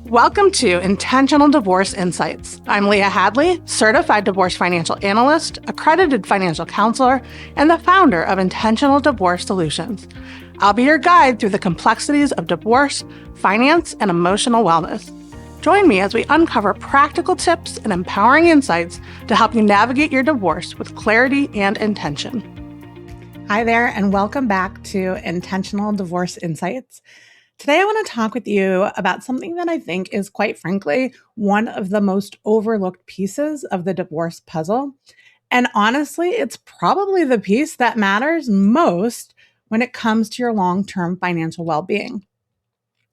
Welcome to Intentional Divorce Insights. I'm Leah Hadley, certified divorce financial analyst, accredited financial counselor, and the founder of Intentional Divorce Solutions. I'll be your guide through the complexities of divorce, finance, and emotional wellness. Join me as we uncover practical tips and empowering insights to help you navigate your divorce with clarity and intention. Hi there, and welcome back to Intentional Divorce Insights. Today, I want to talk with you about something that I think is, quite frankly, one of the most overlooked pieces of the divorce puzzle. And honestly, it's probably the piece that matters most when it comes to your long-term financial well-being.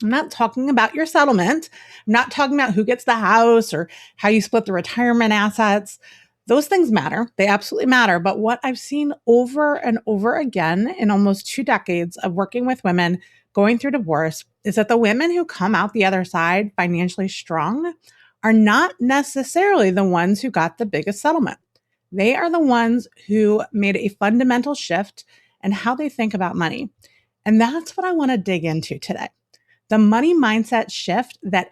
I'm not talking about your settlement. I'm not talking about who gets the house or how you split the retirement assets. Those things matter. They absolutely matter. But what I've seen over and over again in almost 2 decades of working with women going through divorce is that the women who come out the other side financially strong are not necessarily the ones who got the biggest settlement. They are the ones who made a fundamental shift in how they think about money. And that's what I want to dig into today. The money mindset shift that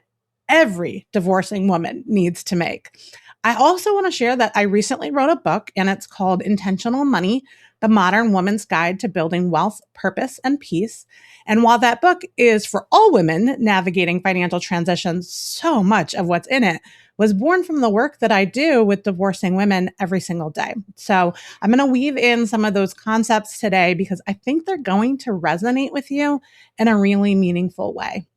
every divorcing woman needs to make. I also want to share that I recently wrote a book, and it's called Intentional Money, The Modern Woman's Guide to Building Wealth, Purpose, and Peace. And while that book is for all women navigating financial transitions, so much of what's in it was born from the work that I do with divorcing women every single day. So I'm going to weave in some of those concepts today because I think they're going to resonate with you in a really meaningful way.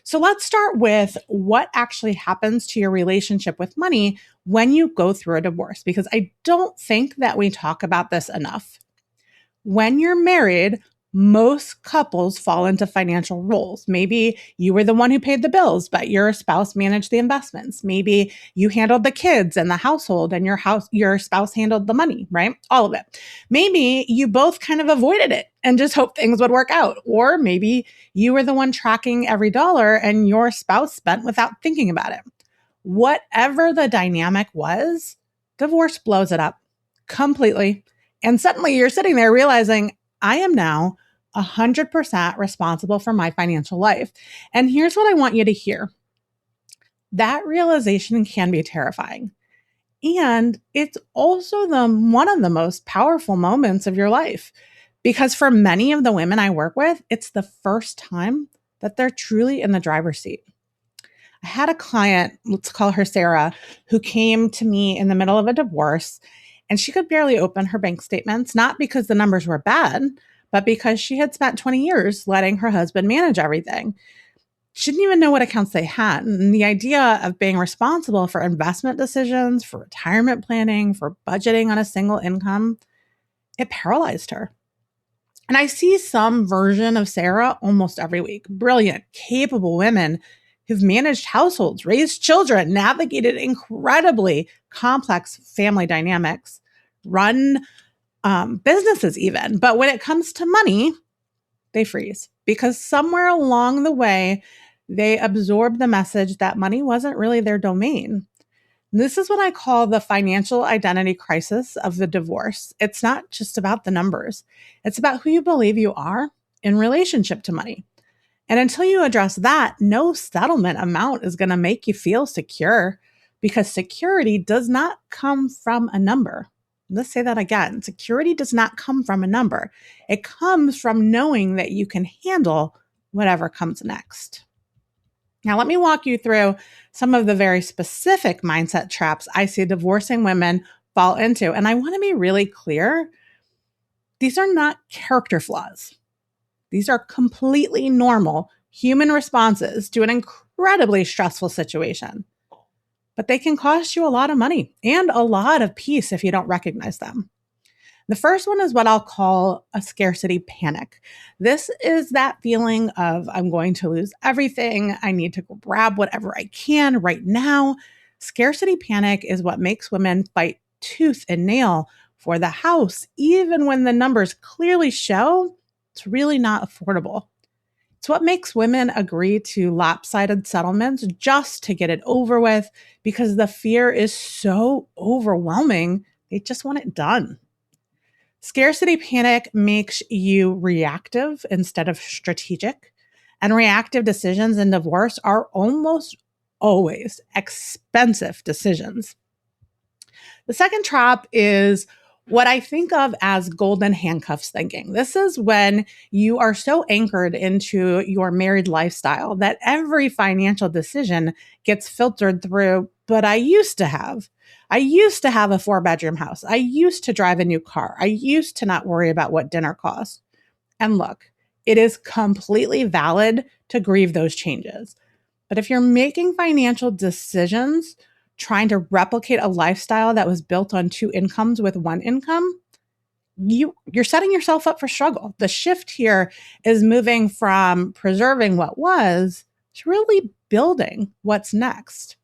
So let's start with what actually happens to your relationship with money when you go through a divorce, because I don't think that we talk about this enough. When you're married, most couples fall into financial roles. Maybe you were the one who paid the bills, but your spouse managed the investments. Maybe you handled the kids and the household and your spouse handled the money, right? All of it. Maybe you both kind of avoided it and just hoped things would work out. Or maybe you were the one tracking every dollar and your spouse spent without thinking about it. Whatever the dynamic was, divorce blows it up completely. And suddenly you're sitting there realizing, I am now 100% responsible for my financial life. And here's what I want you to hear. That realization can be terrifying. And it's also one of the most powerful moments of your life. Because for many of the women I work with, it's the first time that they're truly in the driver's seat. I had a client, let's call her Sarah, who came to me in the middle of a divorce. And she could barely open her bank statements, not because the numbers were bad, but because she had spent 20 years letting her husband manage everything. She didn't even know what accounts they had. And the idea of being responsible for investment decisions, for retirement planning, for budgeting on a single income, it paralyzed her. And I see some version of Sarah almost every week. Brilliant, capable women who've managed households, raised children, navigated incredibly complex family dynamics, run businesses even. But when it comes to money, they freeze because somewhere along the way, they absorb the message that money wasn't really their domain. This is what I call the financial identity crisis of the divorce. It's not just about the numbers. It's about who you believe you are in relationship to money. And until you address that, no settlement amount is going to make you feel secure because security does not come from a number. Let's say that again. Security does not come from a number. It comes from knowing that you can handle whatever comes next. Now, let me walk you through some of the very specific mindset traps I see divorcing women fall into. And I want to be really clear. These are not character flaws. These are completely normal human responses to an incredibly stressful situation. But they can cost you a lot of money and a lot of peace if you don't recognize them. The first one is what I'll call a scarcity panic. This is that feeling of I'm going to lose everything. I need to grab whatever I can right now. Scarcity panic is what makes women fight tooth and nail for the house, even when the numbers clearly show it's really not affordable. It's what makes women agree to lopsided settlements just to get it over with because the fear is so overwhelming, they just want it done. Scarcity panic makes you reactive instead of strategic. And reactive decisions in divorce are almost always expensive decisions. The second trap is what I think of as golden handcuffs thinking. This is when you are so anchored into your married lifestyle that every financial decision gets filtered through, but I used to have. I used to have a 4-bedroom house. I used to drive a new car. I used to not worry about what dinner cost. And look, it is completely valid to grieve those changes. But if you're making financial decisions trying to replicate a lifestyle that was built on 2 incomes with 1 income, you're setting yourself up for struggle. The shift here is moving from preserving what was to really building what's next.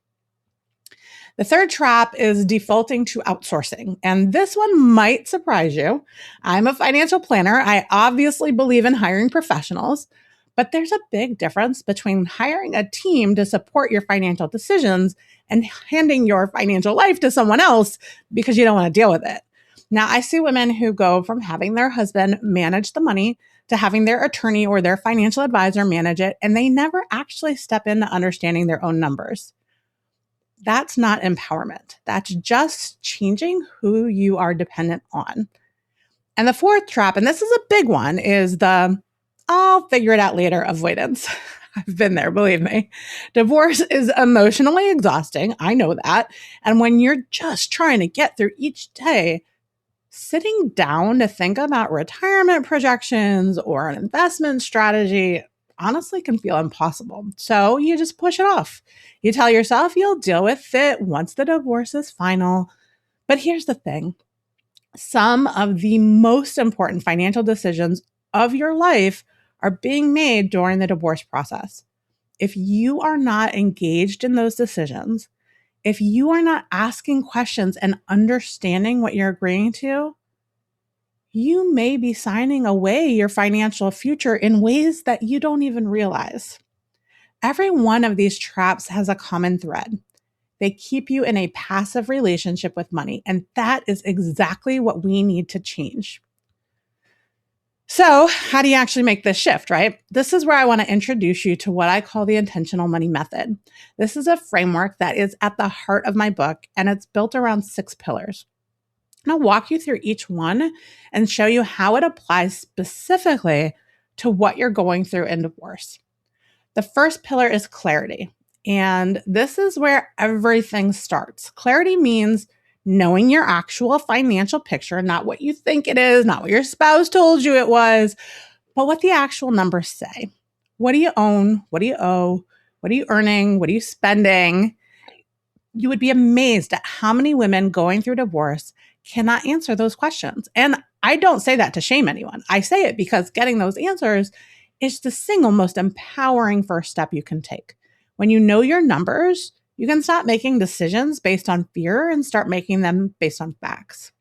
The third trap is defaulting to outsourcing. And this one might surprise you. I'm a financial planner. I obviously believe in hiring professionals, but there's a big difference between hiring a team to support your financial decisions and handing your financial life to someone else because you don't want to deal with it. Now, I see women who go from having their husband manage the money to having their attorney or their financial advisor manage it, and they never actually step into understanding their own numbers. That's not empowerment. That's just changing who you are dependent on. And the fourth trap, and this is a big one, is the I'll figure it out later avoidance. I've been there, believe me. Divorce is emotionally exhausting. I know that. And when you're just trying to get through each day, sitting down to think about retirement projections or an investment strategy honestly can feel impossible. So you just push it off. You tell yourself you'll deal with it once the divorce is final. But here's the thing. Some of the most important financial decisions of your life are being made during the divorce process. If you are not engaged in those decisions, if you are not asking questions and understanding what you're agreeing to, you may be signing away your financial future in ways that you don't even realize. Every one of these traps has a common thread. They keep you in a passive relationship with money, and that is exactly what we need to change. So, how do you actually make this shift, right? This is where I want to introduce you to what I call the intentional money method. This is a framework that is at the heart of my book, and it's built around 6 pillars. And I'll walk you through each one and show you how it applies specifically to what you're going through in divorce. The first pillar is clarity. And this is where everything starts. Clarity means knowing your actual financial picture, not what you think it is, not what your spouse told you it was, but what the actual numbers say. What do you own? What do you owe? What are you earning? What are you spending? You would be amazed at how many women going through divorce cannot answer those questions. And I don't say that to shame anyone. I say it because getting those answers is the single most empowering first step you can take. When you know your numbers, you can stop making decisions based on fear and start making them based on facts.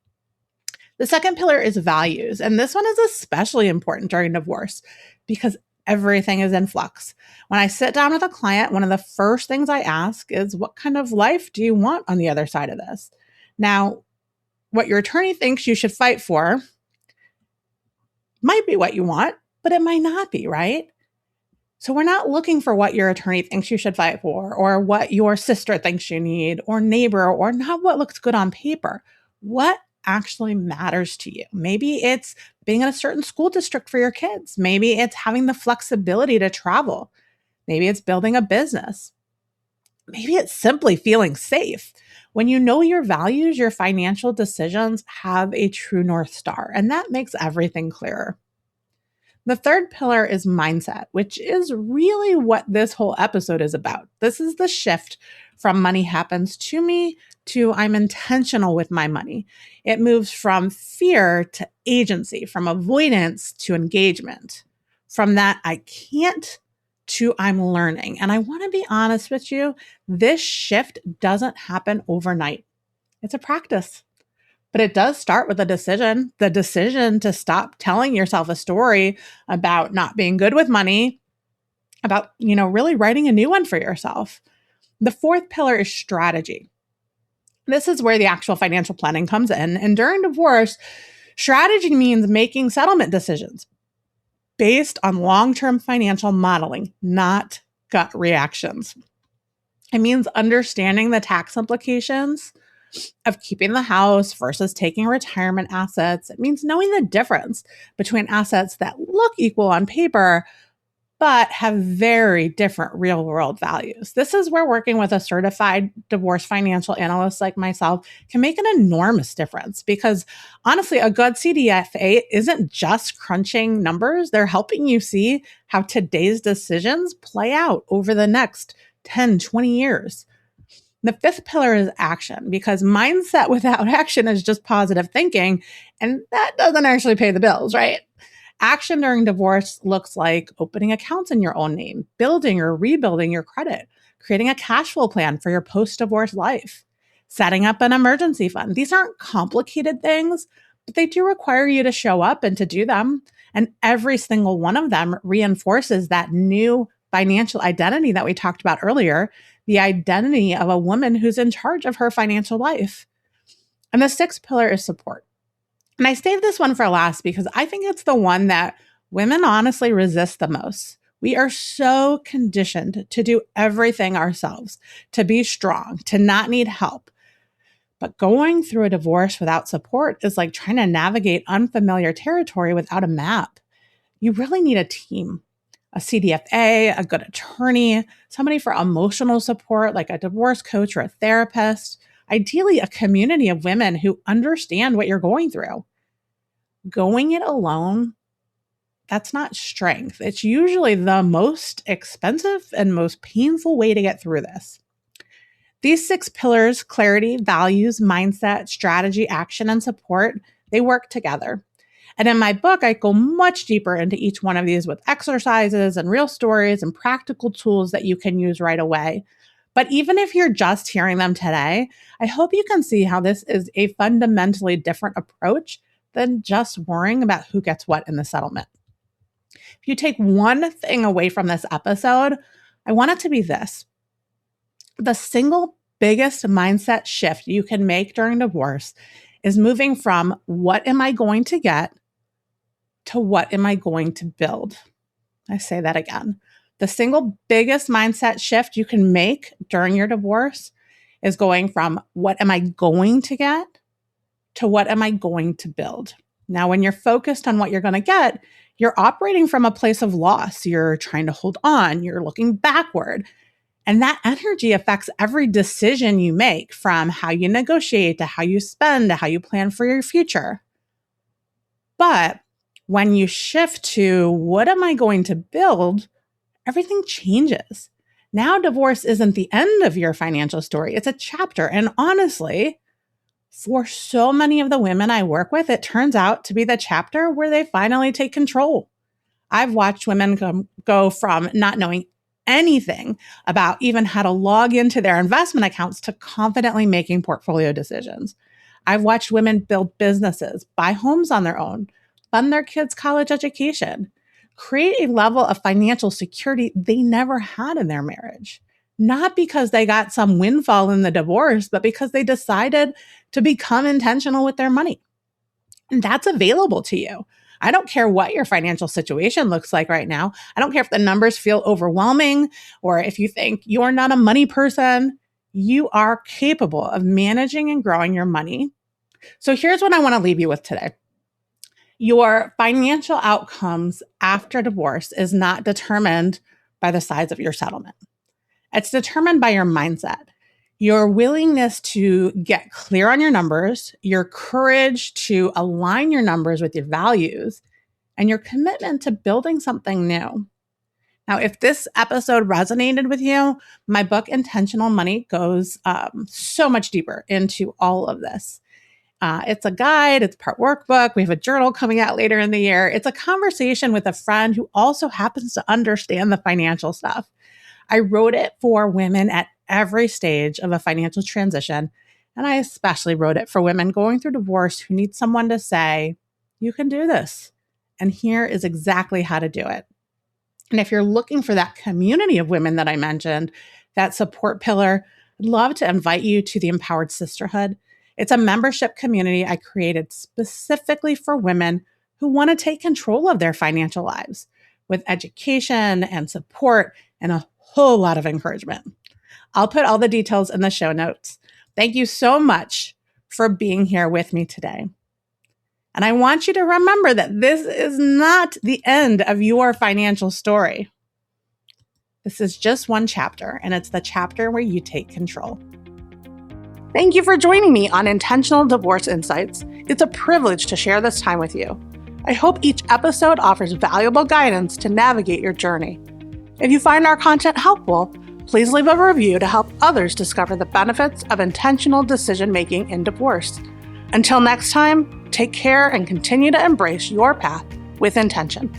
The second pillar is values. And this one is especially important during divorce because everything is in flux. When I sit down with a client, one of the first things I ask is, what kind of life do you want on the other side of this? Now, what your attorney thinks you should fight for might be what you want, but it might not be, right? So we're not looking for what your attorney thinks you should fight for or what your sister thinks you need or neighbor or not what looks good on paper. What actually matters to you? Maybe it's being in a certain school district for your kids. Maybe it's having the flexibility to travel. Maybe it's building a business. Maybe it's simply feeling safe. When you know your values, your financial decisions have a true North Star, and that makes everything clearer. The third pillar is mindset, which is really what this whole episode is about. This is the shift from money happens to me to I'm intentional with my money. It moves from fear to agency, from avoidance to engagement, from that I can't to I'm learning. And I want to be honest with you, this shift doesn't happen overnight. It's a practice. But it does start with a decision, the decision to stop telling yourself a story about not being good with money, about, really writing a new one for yourself. The fourth pillar is strategy. This is where the actual financial planning comes in. And during divorce, strategy means making settlement decisions. based on long-term financial modeling, not gut reactions. It means understanding the tax implications of keeping the house versus taking retirement assets. It means knowing the difference between assets that look equal on paper but have very different real world values. This is where working with a certified divorce financial analyst like myself can make an enormous difference because honestly, a good CDFA isn't just crunching numbers. They're helping you see how today's decisions play out over the next 10, 20 years. The fifth pillar is action because mindset without action is just positive thinking, and that doesn't actually pay the bills, right? Action during divorce looks like opening accounts in your own name, building or rebuilding your credit, creating a cash flow plan for your post-divorce life, setting up an emergency fund. These aren't complicated things, but they do require you to show up and to do them. And every single one of them reinforces that new financial identity that we talked about earlier, the identity of a woman who's in charge of her financial life. And the sixth pillar is support. And I saved this one for last because I think it's the one that women honestly resist the most. We are so conditioned to do everything ourselves, to be strong, to not need help. But going through a divorce without support is like trying to navigate unfamiliar territory without a map. You really need a team, a CDFA, a good attorney, somebody for emotional support like a divorce coach or a therapist, ideally a community of women who understand what you're going through. Going it alone, that's not strength. It's usually the most expensive and most painful way to get through this. These 6 pillars, clarity, values, mindset, strategy, action, and support, they work together. And in my book, I go much deeper into each one of these with exercises and real stories and practical tools that you can use right away. But even if you're just hearing them today, I hope you can see how this is a fundamentally different approach than just worrying about who gets what in the settlement. If you take one thing away from this episode, I want it to be this. The single biggest mindset shift you can make during divorce is moving from what am I going to get to what am I going to build? I say that again. The single biggest mindset shift you can make during your divorce is going from what am I going to get to what am I going to build? Now, when you're focused on what you're going to get, you're operating from a place of loss. You're trying to hold on. You're looking backward. And that energy affects every decision you make, from how you negotiate to how you spend to how you plan for your future. But when you shift to what am I going to build, everything changes. Now, divorce isn't the end of your financial story. It's a chapter. And honestly, for so many of the women I work with, it turns out to be the chapter where they finally take control. I've watched women go from not knowing anything about even how to log into their investment accounts to confidently making portfolio decisions. I've watched women build businesses, buy homes on their own, fund their kids' college education, create a level of financial security they never had in their marriage. Not because they got some windfall in the divorce, but because they decided to become intentional with their money. And that's available to you. I don't care what your financial situation looks like right now. I don't care if the numbers feel overwhelming or if you think you're not a money person. You are capable of managing and growing your money. So here's what I want to leave you with today. Your financial outcomes after divorce is not determined by the size of your settlement. It's determined by your mindset, your willingness to get clear on your numbers, your courage to align your numbers with your values, and your commitment to building something new. Now, if this episode resonated with you, my book, Intentional Money, goes so much deeper into all of this. It's a guide, it's part workbook. We have a journal coming out later in the year. It's a conversation with a friend who also happens to understand the financial stuff. I wrote it for women at every stage of a financial transition, and I especially wrote it for women going through divorce who need someone to say, you can do this, and here is exactly how to do it. And if you're looking for that community of women that I mentioned, that support pillar, I'd love to invite you to the Empowered Sisterhood. It's a membership community I created specifically for women who want to take control of their financial lives with education and support and a whole lot of encouragement. I'll put all the details in the show notes. Thank you so much for being here with me today. And I want you to remember that this is not the end of your financial story. This is just one chapter, and it's the chapter where you take control. Thank you for joining me on Intentional Divorce Insights. It's a privilege to share this time with you. I hope each episode offers valuable guidance to navigate your journey. If you find our content helpful, please leave a review to help others discover the benefits of intentional decision-making in divorce. Until next time, take care and continue to embrace your path with intention.